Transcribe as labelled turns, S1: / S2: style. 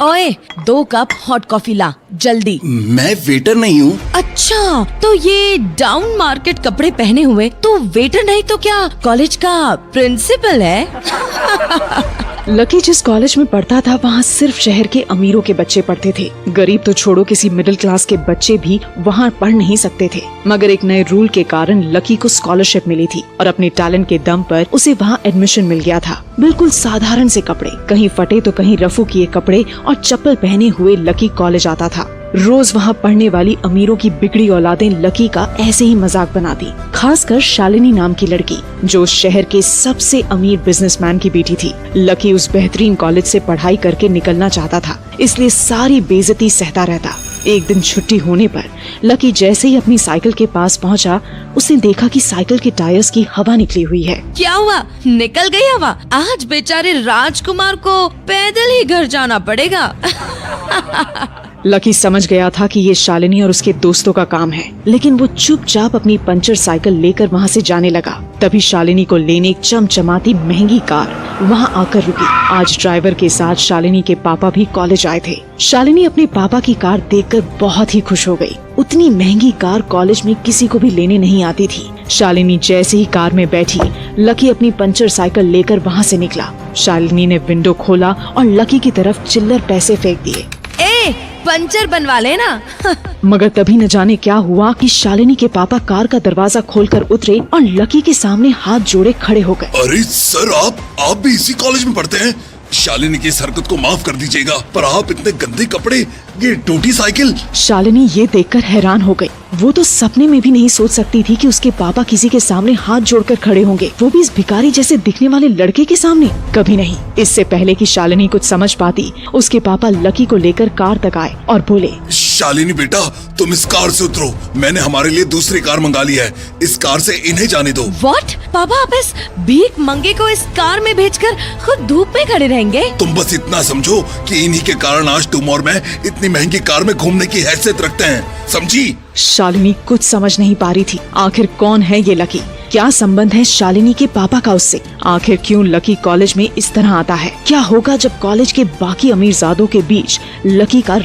S1: ओए 2 cup hot coffee ला जल्दी।
S2: मैं वेटर नहीं हूँ।
S1: अच्छा, तो ये डाउन मार्केट कपड़े पहने हुए तो वेटर नहीं तो क्या कॉलेज का प्रिंसिपल है?
S3: लकी जिस कॉलेज में पढ़ता था वहाँ सिर्फ शहर के अमीरों के बच्चे पढ़ते थे। गरीब तो छोड़ो, किसी मिडिल क्लास के बच्चे भी वहाँ पढ़ नहीं सकते थे। मगर एक नए रूल के कारण लकी को स्कॉलरशिप मिली थी और अपने टैलेंट के दम पर उसे वहाँ एडमिशन मिल गया था। बिल्कुल साधारण से कपड़े, कहीं फटे तो कहीं रफू किए कपड़े और चप्पल पहने हुए लकी कॉलेज आता था। रोज वहाँ पढ़ने वाली अमीरों की बिगड़ी औलादें लकी का ऐसे ही मजाक बनाती, खासकर शालिनी नाम की लड़की जो शहर के सबसे अमीर बिजनेसमैन की बेटी थी। लकी उस बेहतरीन कॉलेज से पढ़ाई करके निकलना चाहता था, इसलिए सारी बेइज्जती सहता रहता। एक दिन छुट्टी होने पर लकी जैसे ही अपनी साइकिल के पास पहुंचा, उसने देखा कि साइकिल के टायर्स की हवा निकली हुई है।
S1: क्या हुआ? निकल गई हवा? आज बेचारे राजकुमार को पैदल ही घर जाना पड़ेगा।
S3: लकी समझ गया था कि ये शालिनी और उसके दोस्तों का काम है, लेकिन वो चुपचाप अपनी पंचर साइकिल लेकर वहाँ से जाने लगा। तभी शालिनी को लेने एक चमचमाती महंगी कार वहाँ आकर रुकी। आज ड्राइवर के साथ शालिनी के पापा भी कॉलेज आए थे। शालिनी अपने पापा की कार देखकर बहुत ही खुश हो गई। उतनी महंगी कार कॉलेज में किसी को भी लेने नहीं आती थी। शालिनी जैसे ही कार में बैठी, लकी अपनी पंचर साइकिल लेकर वहाँ से निकला। शालिनी ने विंडो खोला और लकी की तरफ चिल्लर पैसे फेंक दिए।
S1: पंचर बनवा लेना।
S3: मगर तभी न जाने क्या हुआ कि शालिनी के पापा कार का दरवाजा खोलकर उतरे और लकी के सामने हाथ जोड़े खड़े हो गए।
S2: अरे सर, आप भी इसी कॉलेज में पढ़ते हैं? शालिनी की इस हरकत को माफ कर दीजिएगा, पर आप इतने गंदे कपड़े, ये टूटी साइकिल।
S3: शालिनी ये देखकर हैरान हो गई। वो तो सपने में भी नहीं सोच सकती थी कि उसके पापा किसी के सामने हाथ जोड़कर खड़े होंगे, वो भी इस भिखारी जैसे दिखने वाले लड़के के सामने। कभी नहीं। इससे पहले कि शालिनी कुछ समझ पाती, उसके पापा लकी को लेकर कार तक आए और बोले,
S2: शालिनी बेटा, तुम इस कार से उतरो। मैंने हमारे लिए दूसरी कार मंगा ली है, इस कार से इन्हें जाने दो।
S1: व्हाट? पापा आप इस भीख मंगे को इस कार में भेजकर खुद धूप में खड़े रहेंगे?
S2: तुम बस इतना समझो कि इन्हीं के कारण आज तुम और मैं इतनी महंगी कार में घूमने की हैसियत रखते हैं, समझी?
S3: शालिनी कुछ समझ नहीं पा रही थी। आखिर कौन है ये लकी? क्या संबंध है शालिनी के पापा का उससे? आखिर क्यों लकी कॉलेज में इस तरह आता है? क्या होगा जब कॉलेज के बाकी अमीरजादों के बीच लकी का